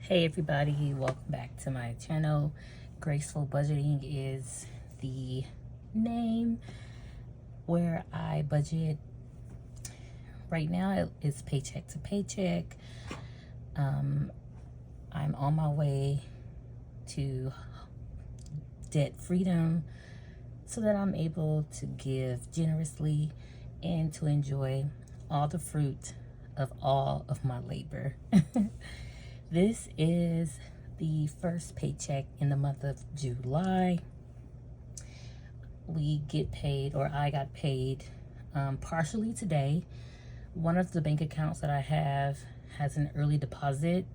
Hey everybody, welcome back to my channel. Graceful Budgeting is the name where I budget. Right now it's paycheck to paycheck. I'm on my way to debt freedom so that I'm able to give generously and to enjoy all the fruit of all of my labor. This is the first paycheck in the month of July. We get paid, or I got paid partially today. One of the bank accounts that I have has an early deposit.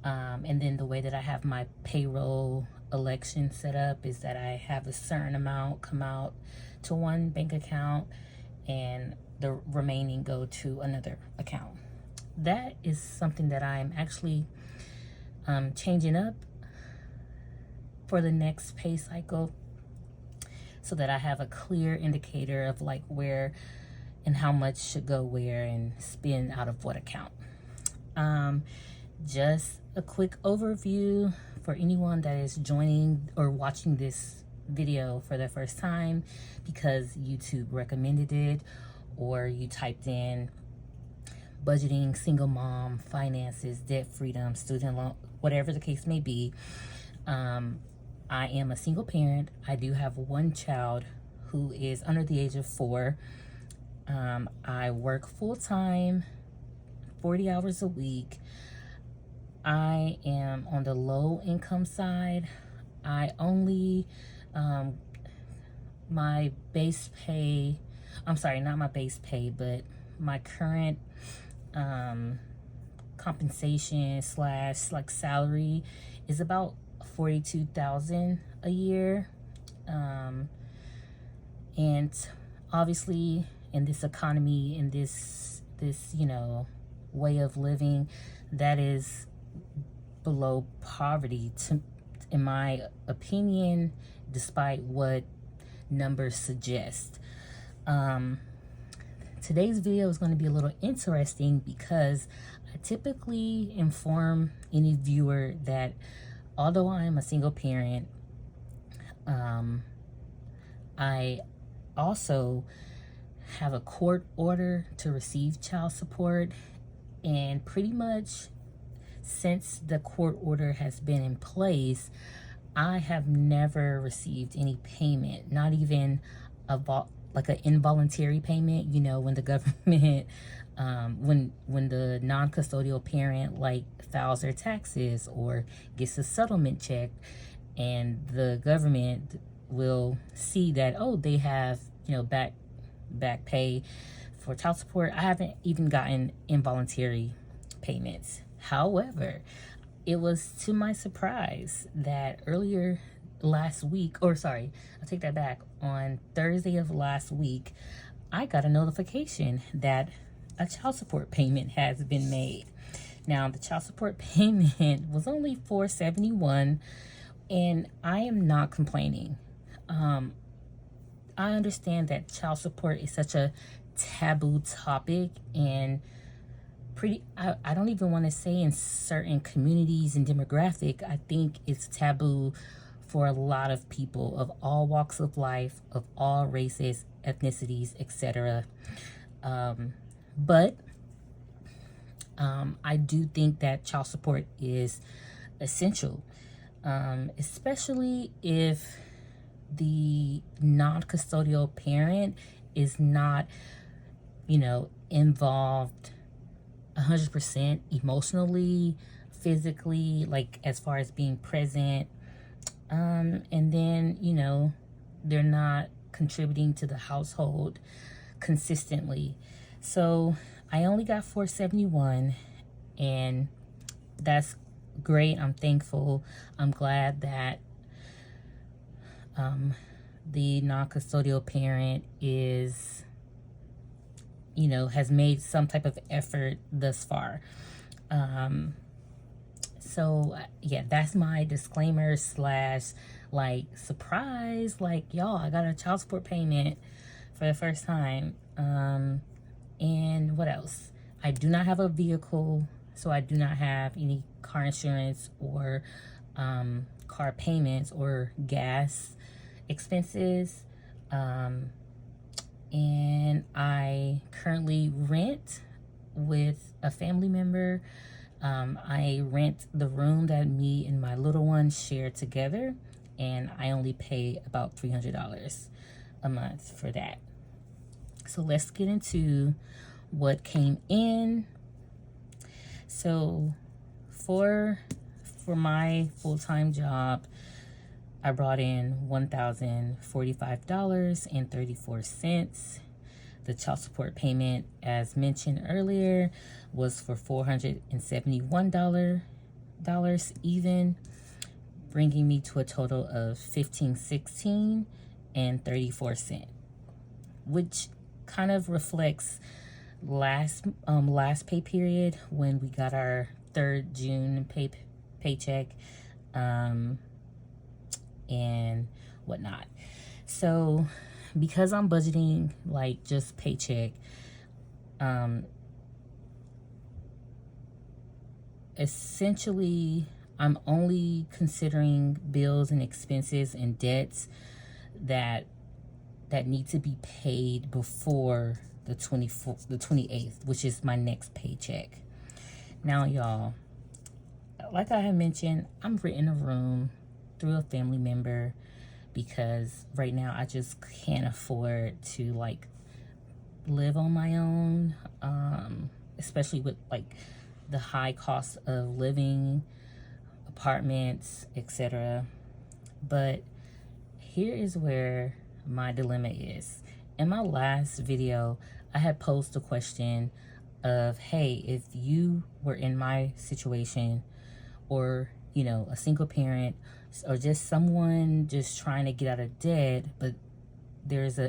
And then the way that I have my payroll election set up is that I have a certain amount come out to one bank account and the remaining go to another account. That is something that I'm actually changing up for the next pay cycle so that I have a clear indicator of like where and how much should go where and spend out of what account. Just a quick overview for anyone that is joining or watching this video for the first time because YouTube recommended it, or you typed in budgeting, single mom, finances, debt freedom, student loan, whatever the case may be. I am a single parent. I do have one child who is under the age of 4. I work full-time, 40 hours a week. I am on the low income side. I only, my base pay, I'm sorry, not my base pay, but my current compensation slash like salary is about $42,000 a year. And obviously in this economy, in this way of living, that is below poverty in my opinion, despite what numbers suggest. Today's video is going to be a little interesting because I typically inform any viewer that although I am a single parent, I also have a court order to receive child support, and pretty much since the court order has been in place, I have never received any payment, not even like an involuntary payment, when the government, when the non-custodial parent like files their taxes or gets a settlement check, and the government will see that, oh, they have, back pay for child support. I haven't even gotten involuntary payments. However, it was to my surprise that earlier last week, or sorry, I'll take that back. On Thursday of last week, I got a notification that a child support payment has been made. Now, the child support payment was only $471, and I am not complaining. I understand that child support is such a taboo topic, and I don't even want to say in certain communities and demographic, I think it's taboo for a lot of people of all walks of life, of all races, ethnicities, etc. But I do think that child support is essential, especially if the non-custodial parent is not, involved 100% emotionally, physically, like as far as being present. And then, they're not contributing to the household consistently. So I only got $471, and that's great. I'm thankful. I'm glad that the non-custodial parent is, has made some type of effort thus far. So yeah, that's my disclaimer slash like surprise, like, y'all, I got a child support payment for the first time. And what else? I do not have a vehicle So I do not have any car insurance or car payments or gas expenses. And I currently rent with a family member. I rent the room that me and my little one share together, and I only pay about $300 a month for that. So let's get into what came in. So for my full-time job, I brought in $1,045.34. The child support payment, as mentioned earlier, was for $471 even, bringing me to a total of $1,516.34, which kind of reflects last pay period when we got our 3rd June paycheck and whatnot. So because I'm budgeting like just paycheck, essentially I'm only considering bills and expenses and debts that need to be paid before the 28th, which is my next paycheck. Now, y'all, like I had mentioned, I'm renting a room through a family member because right now I just can't afford to like live on my own, especially with like the high cost of living, apartments, etc. But here is where my dilemma is. In my last video, I had posed a question of, hey, if you were in my situation, or you know, a single parent, or just someone just trying to get out of debt, but there is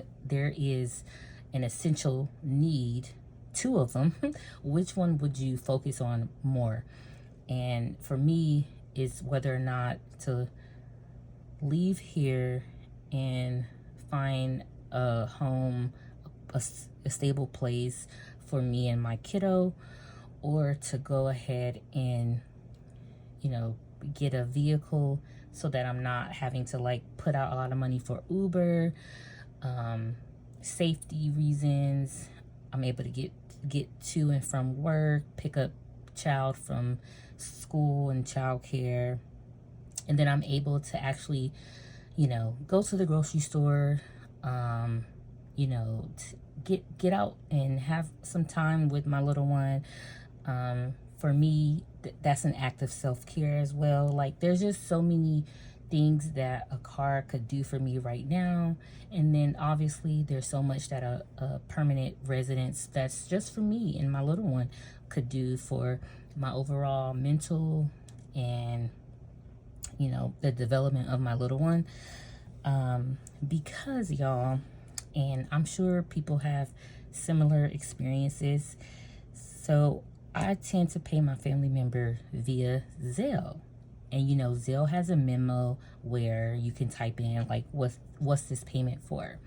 an essential need, 2 of them, which one would you focus on more? And for me, is whether or not to leave here and find a home, a stable place for me and my kiddo, or to go ahead and, you know, get a vehicle so that I'm not having to like put out a lot of money for Uber. Safety reasons, I'm able to get to and from work, pick up child from school and childcare, and then I'm able to actually, you know, go to the grocery store, you know, get out and have some time with my little one. For me, that's an act of self-care as well. Like, there's just so many things that a car could do for me right now. And then obviously there's so much that a permanent residence that's just for me and my little one could do for my overall mental and, you know, the development of my little one. Because y'all, and I'm sure people have similar experiences, so I tend to pay my family member via Zelle. And you know, Zelle has a memo where you can type in like, what's this payment for?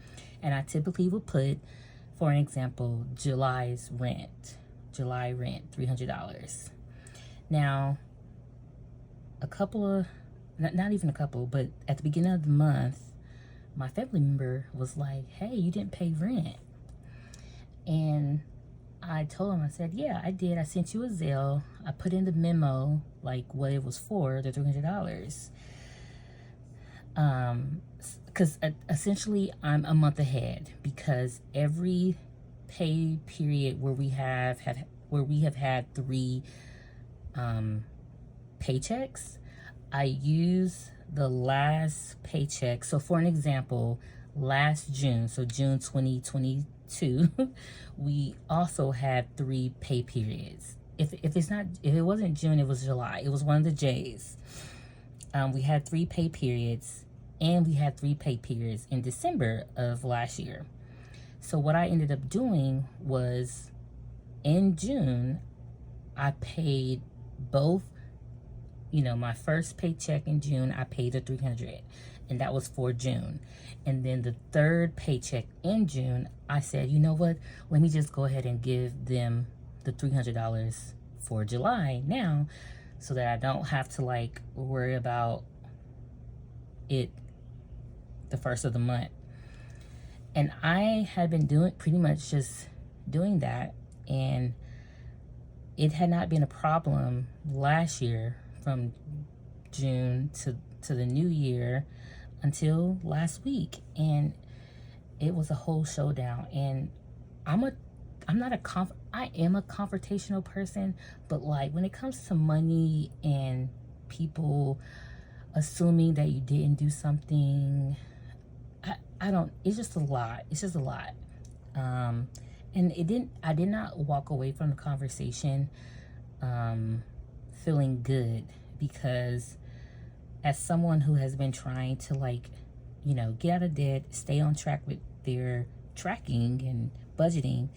And I typically will put, for an example, July rent, $300. Now, a couple of, not even a couple, but at the beginning of the month, my family member was like, hey, you didn't pay rent. And I told him, I said, yeah, I did. I sent you a Zelle. I put in the memo, like what it was for, the $300. Because essentially I'm a month ahead, because every pay period where we have had 3 paychecks, I use the last paycheck. So for an example, last June, so June 2022, we also had 3 pay periods. If it wasn't June, it was July. It was one of the J's. We had 3 pay periods, and we had 3 pay periods in December of last year. So what I ended up doing was, in June, I paid both. You know, my first paycheck in June, I paid the $300, and that was for June. And then the 3rd paycheck in June, I said, you know what? Let me just go ahead and give them the $300 for July now, so that I don't have to like worry about it the first of the month. And I had been doing pretty much just doing that, and it had not been a problem last year from June to the new year until last week, and it was a whole showdown. And I am a confrontational person, but like when it comes to money and people assuming that you didn't do something, I don't, it's just a lot. It's just a lot. And I did not walk away from the conversation feeling good, because as someone who has been trying to like, get out of debt, stay on track with their tracking and budgeting,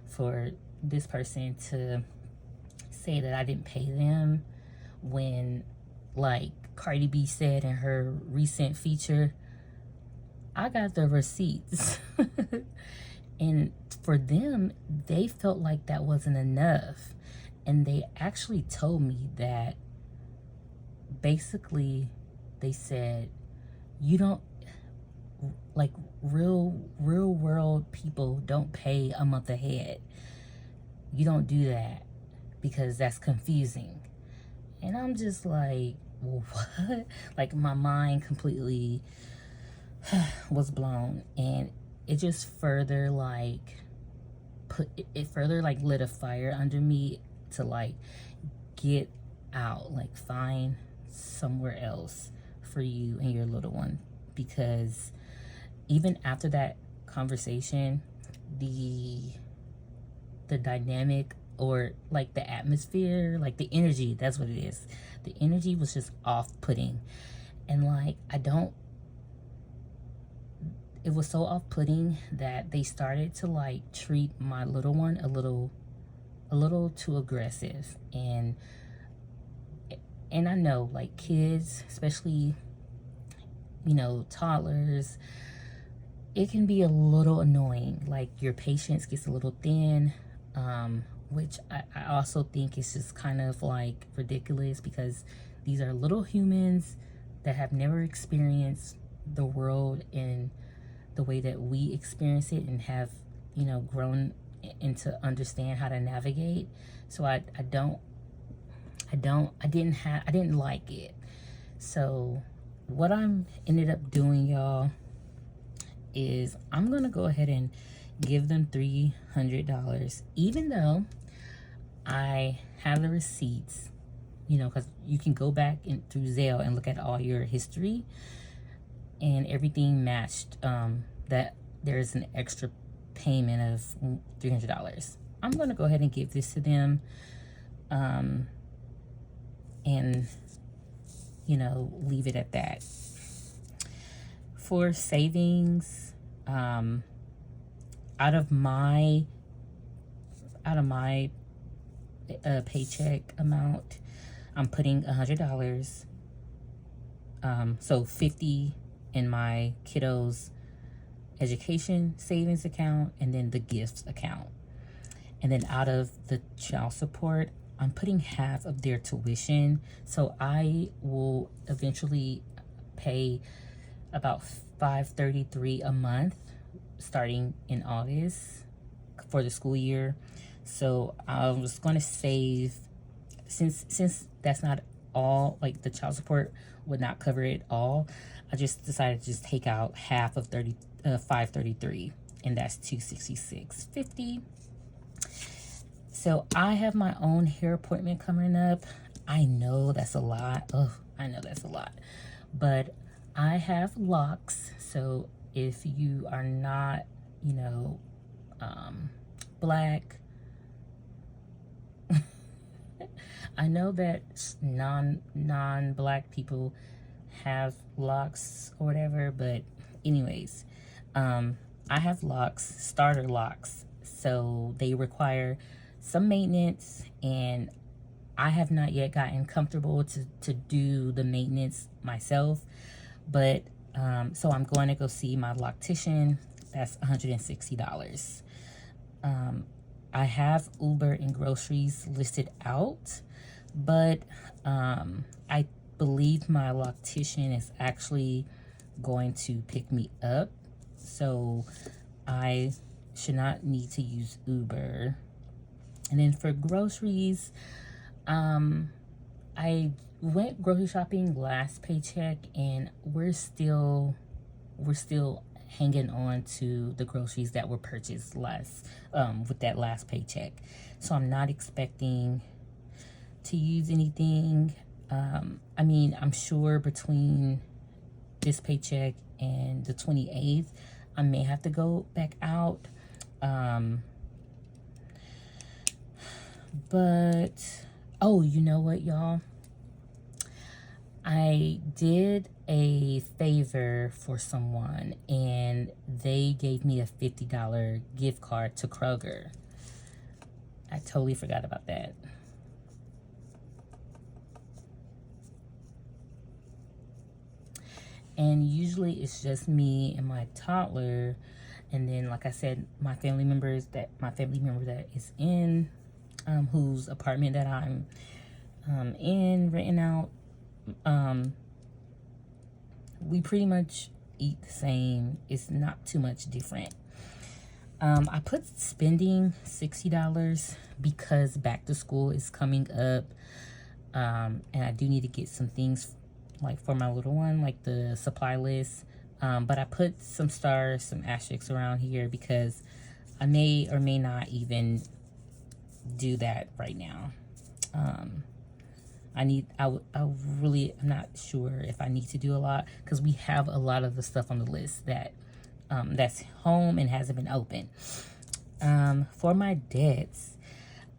for this person to say that I didn't pay them when, like Cardi B said in her recent feature, I got the receipts. And for them, they felt like that wasn't enough. And they actually told me that basically they said, you don't, like real world people don't pay a month ahead. You don't do that because that's confusing. And I'm just like, what? Like my mind completely was blown, and it just further like further like lit a fire under me to like get out, like find somewhere else for you and your little one. Because even after that conversation, the dynamic, or like the atmosphere, like the energy, that's what it is. The energy was just off-putting. And like it was so off-putting that they started to like treat my little one a little too aggressive. And I know like kids, especially toddlers, it can be a little annoying. Like your patience gets a little thin, which I also think is just kind of like ridiculous, because these are little humans that have never experienced the world in the way that we experience it, and have grown into understand how to navigate. So I didn't like it. So what I'm ended up doing, y'all, is I'm gonna go ahead and give them $300, even though I have the receipts, because you can go back through Zelle and look at all your history, and everything matched that there's an extra payment of $300. I'm gonna go ahead and give this to them, and leave it at that. For savings, out of my paycheck amount, I'm putting $100. So $50 in my kiddos' education savings account, and then the gifts account. And then out of the child support, I'm putting half of their tuition. So I will eventually pay about $533 a month starting in August for the school year. So I was going to save, since that's not all, like the child support would not cover it all, I just decided to just take out half of $533, and that's $266.50. So I have my own hair appointment coming up. I know that's a lot. Oh, I know that's a lot. But I have locks. So if you are not, black, I know that non-black people have locks or whatever, but anyways, I have locks, starter locks. So they require some maintenance, and I have not yet gotten comfortable to do the maintenance myself. But so I'm going to go see my loctician. That's $160. I have Uber and groceries listed out, but I believe my loctician is actually going to pick me up, so I should not need to use Uber. And then for groceries, I went grocery shopping last paycheck, and we're still hanging on to the groceries that were purchased with that last paycheck. So I'm not expecting to use anything. I mean, I'm sure between this paycheck and the 28th, I may have to go back out. But, oh, you know what, y'all? I did a favor for someone, and they gave me a $50 gift card to Kroger. I totally forgot about that. And usually it's just me and my toddler, and then, like I said, my family member that is in whose apartment that I'm in renting out. We pretty much eat the same. It's not too much different. I put spending $60 because back to school is coming up, and I do need to get some things like for my little one, like the supply list. But I put some stars, some asterisks around here because I may or may not even do that right now. I'm not sure if I need to do a lot, because we have a lot of the stuff on the list that that's home and hasn't been opened. For my debts,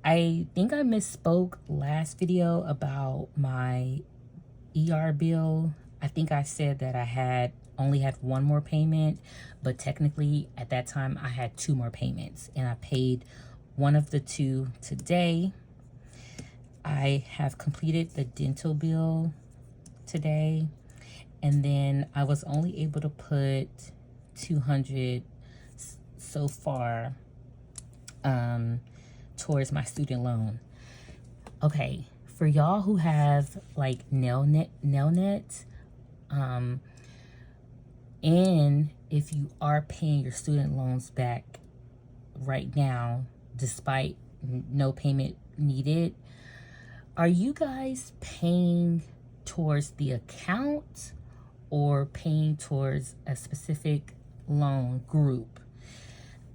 I think I misspoke last video about my ER bill. I think I said that I only had one more payment, but technically at that time I had two more payments, and I paid one of the two today. I have completed the dental bill today, and then I was only able to put $200 so far towards my student loan. Okay, for y'all who have like Nailnet, and if you are paying your student loans back right now despite no payment needed, are you guys paying towards the account or paying towards a specific loan group?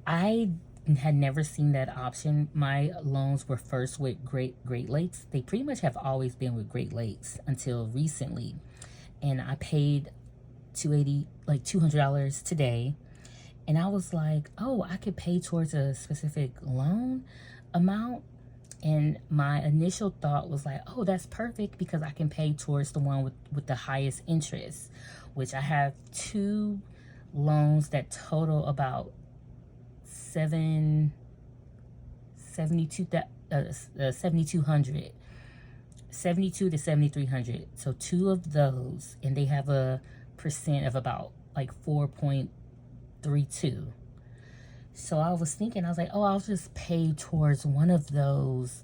I had never seen that option. My loans were first with Great Lakes. They pretty much have always been with Great Lakes until recently. And I paid $200 today. And I was like, oh, I could pay towards a specific loan amount. And my initial thought was like, oh, that's perfect because I can pay towards the one with the highest interest, which I have two loans that total about $7,200, 72 to 7,300. So two of those, and they have a percent of about like 4.32. So I was thinking, I was like, oh, I'll just pay towards one of those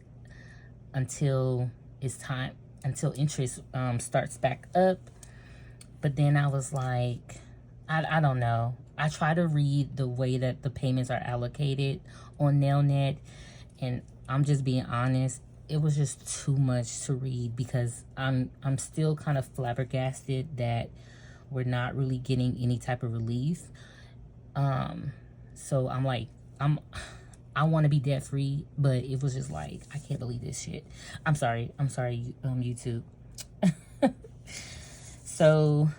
until it's time, until interest starts back up. But then I was like, I don't know. I try to read the way that the payments are allocated on Nailnet, and I'm just being honest, it was just too much to read because I'm still kind of flabbergasted that we're not really getting any type of relief. So I'm like, I want to be debt free, but it was just like, I can't believe this shit. I'm sorry, YouTube. So,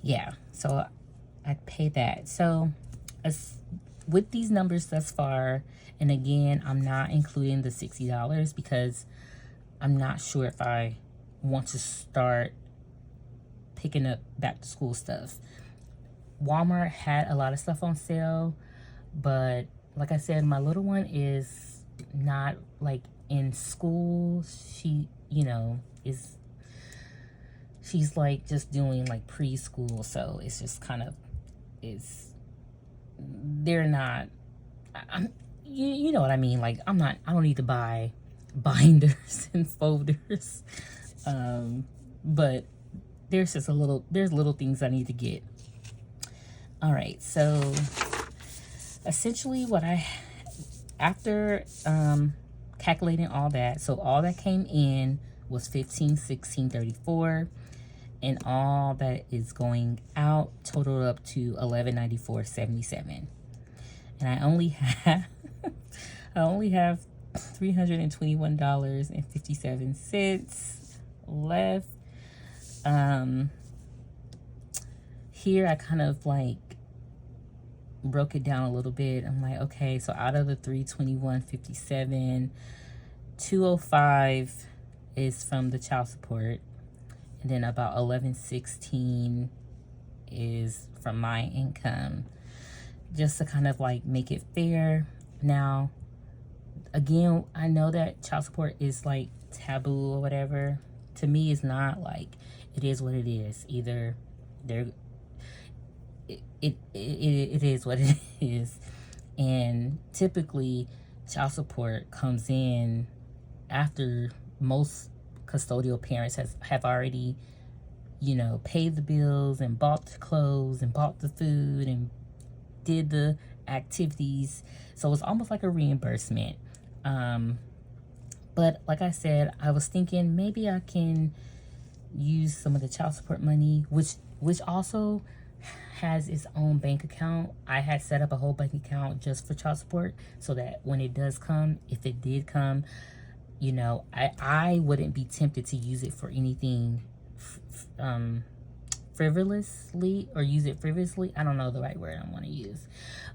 yeah, so I paid that. So with these numbers thus far, and again, I'm not including the $60 because I'm not sure if I want to start picking up back to school stuff. Walmart had a lot of stuff on sale, but like I said, my little one is not like in school. She, she's like just doing like preschool, so it's just kind of, it's they're not, you know what I mean? Like, I don't need to buy binders and folders. But there's little things I need to get. All right, so essentially after calculating all that, so all that came in was 15,1634, and all that is going out totaled up to 1194.77. And I only have $321.57 left. Here I kind of like broke it down a little bit. I'm like, okay, so out of the 321.57, 205 is from the child support, and then about 1116 is from my income, just to kind of like make it fair. Now, again, I know that child support is like taboo or whatever. To me, it's not. Like, it is what it is. Either it is what it is. And typically child support comes in after most custodial parents have already, paid the bills and bought the clothes and bought the food and did the activities. So it's almost like a reimbursement. But like I said, I was thinking maybe I can use some of the child support money, which also has its own bank account. I had set up a whole bank account just for child support, so that when it does come, if it did come, I wouldn't be tempted to use it for anything frivolously, or use it frivolously. I don't know the right word I want to use,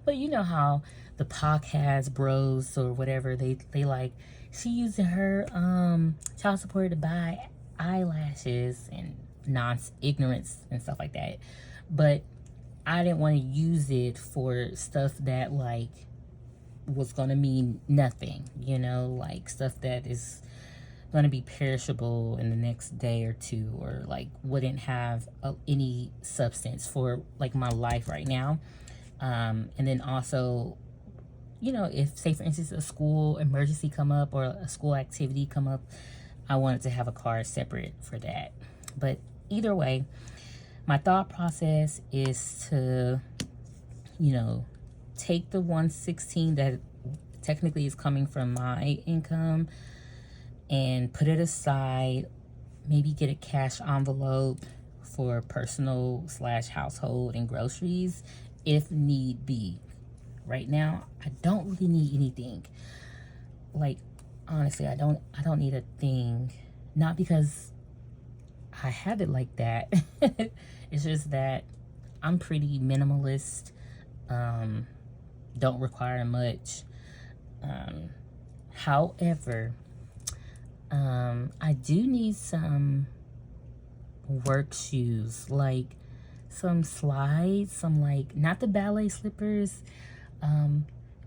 but you know how the podcast bros or whatever, they like, she using her child support to buy eyelashes and ignorance and stuff like that. But I didn't want to use it for stuff that like was gonna mean nothing, like stuff that is gonna be perishable in the next day or two, or like wouldn't have any substance for like my life right now. And then also, if, say for instance, a school emergency come up or a school activity come up, I wanted to have a card separate for that. But either way, my thought process is to, take the 116 that technically is coming from my income and put it aside, maybe get a cash envelope for personal/household and groceries if need be. Right now, I don't really need anything. Like, honestly, I don't need a thing. Not because I have it like that. It's just that I'm pretty minimalist. Don't require much. However, I do need some work shoes, like some slides, some like, not the ballet slippers,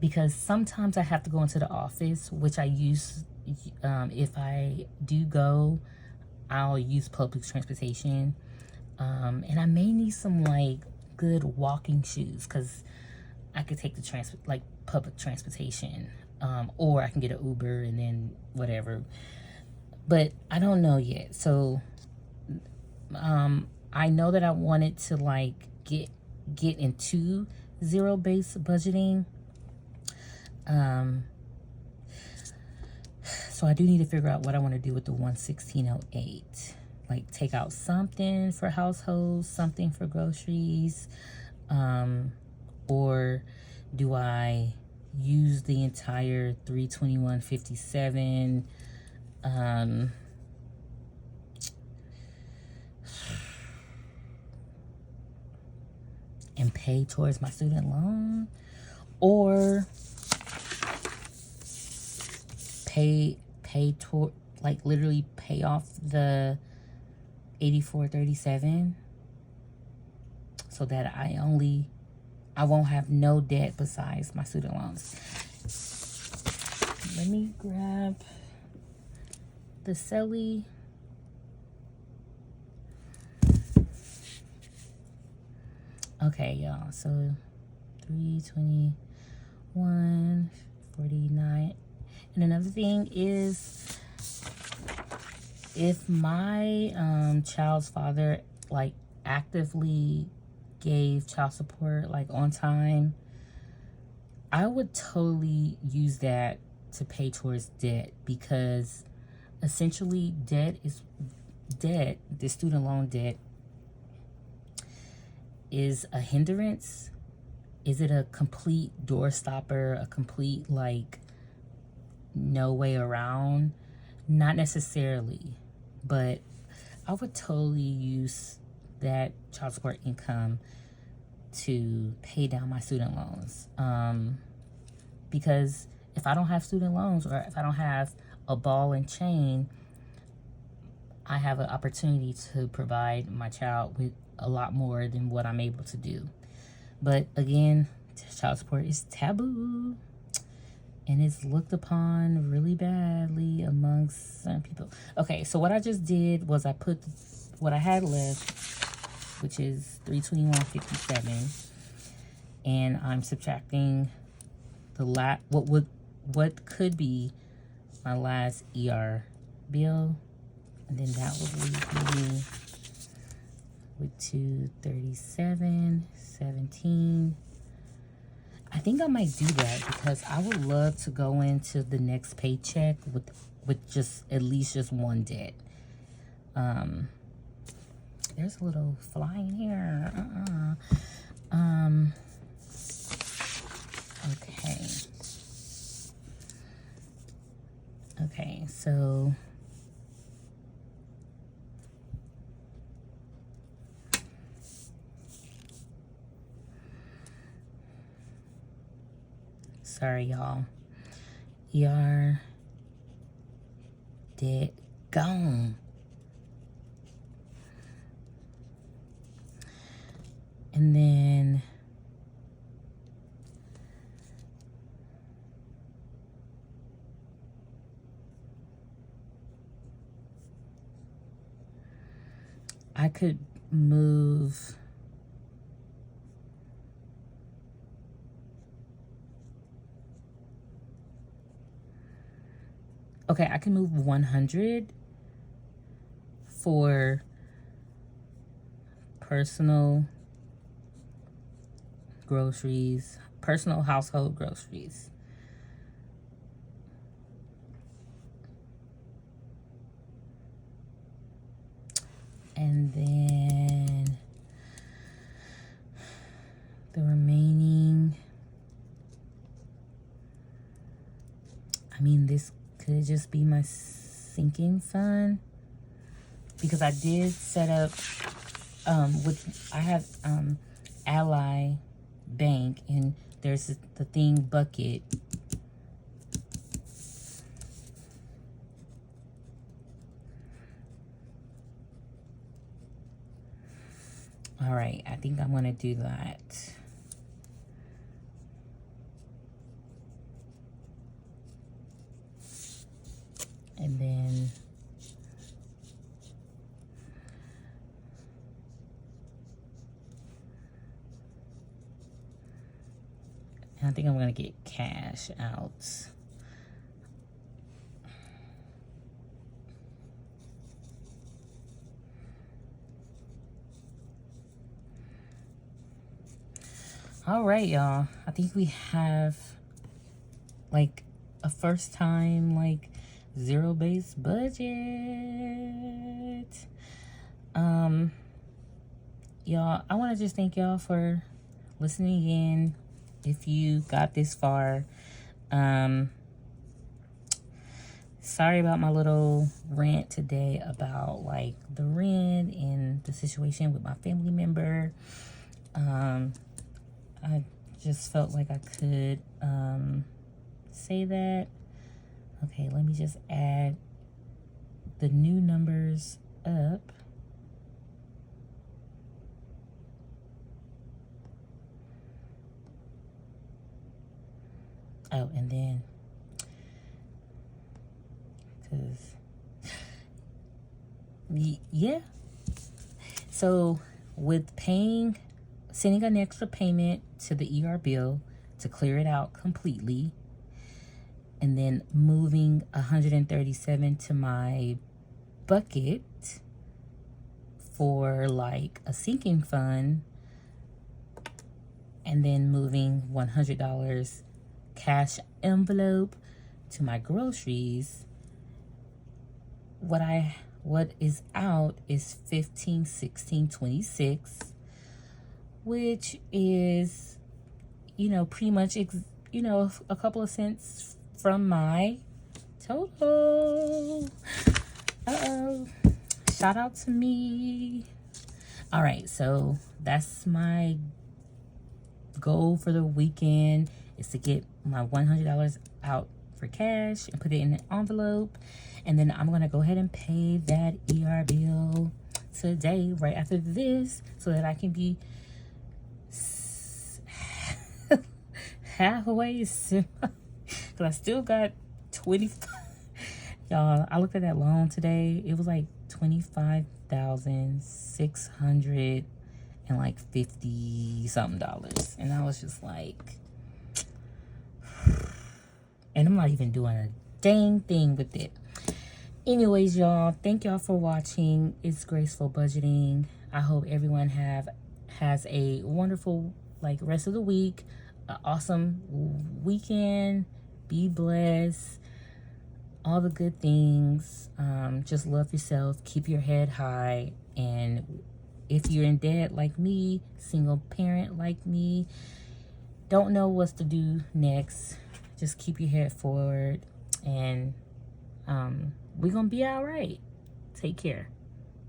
because sometimes I have to go into the office, which I use, if I do go, I'll use public transportation. And I may need some like good walking shoes, because I could take the public transportation, or I can get an Uber and then whatever. But I don't know yet. So I know that I wanted to like get into zero-based budgeting. So I do need to figure out what I want to do with the 11608. Like, take out something for households, something for groceries, or do I use the entire 321.57? And pay towards my student loan, or literally pay off the 84.37, so that I won't have no debt besides my student loans. Let me grab the Celly. Okay, y'all, so $321.49. And another thing is, if my child's father like actively gave child support like on time, I would totally use that to pay towards debt, because essentially the student loan debt is a hindrance. Is it a complete door stopper, a complete like no way around? Not necessarily, but I would totally use that child support income to pay down my student loans. Because if I don't have student loans, or if I don't have a ball and chain, I have an opportunity to provide my child with a lot more than what I'm able to do. But again, child support is taboo, and it's looked upon really badly amongst some people. Okay, so what I just did was I put what I had left, which is $321.57, and I'm subtracting the what could be my last ER bill, and then that would leave me with $237.17. I think I might do that, because I would love to go into the next paycheck with just at least just one debt. There's a little fly in here. Okay, so sorry, y'all. ER debt gone. And then I could move I can move 100 for personal groceries, personal household groceries. And then the remaining, I mean, this could just be my sinking fund, because I did set up I have Ally Bank, and there's the thing bucket. All right, I think I'm gonna do that. And then I think I'm gonna get cash out. All right, y'all. I think we have like a first time like zero-based budget. Y'all, I want to just thank y'all for listening in. If you got this far, sorry about my little rant today about like the rent and the situation with my family member. I just felt like I could say that. Okay, let me just add the new numbers up. Oh, and then, because, yeah. So with paying sending an extra payment to the ER bill to clear it out completely, and then moving 137 to my bucket for like a sinking fund, and then moving $100 cash envelope to my groceries. What is out is 15, 16, 26, which is, pretty much, a couple of cents from my total. Uh-oh. Shout out to me. All right, so that's my goal for the weekend, is to get my $100 out for cash and put it in an envelope. And then I'm going to go ahead and pay that ER bill today, right after this, so that I can be halfway, because I still got 25. Y'all, I looked at that loan today. It was like $25,650 something dollars. And I was just like, and I'm not even doing a dang thing with it. Anyways, y'all, thank y'all for watching. It's Graceful Budgeting. I hope everyone has a wonderful rest of the week, an awesome weekend. Be blessed. All the good things. Just love yourself. Keep your head high. And if you're in debt like me, single parent like me, don't know what to do next, just keep your head forward, and we're gonna be all right. Take care.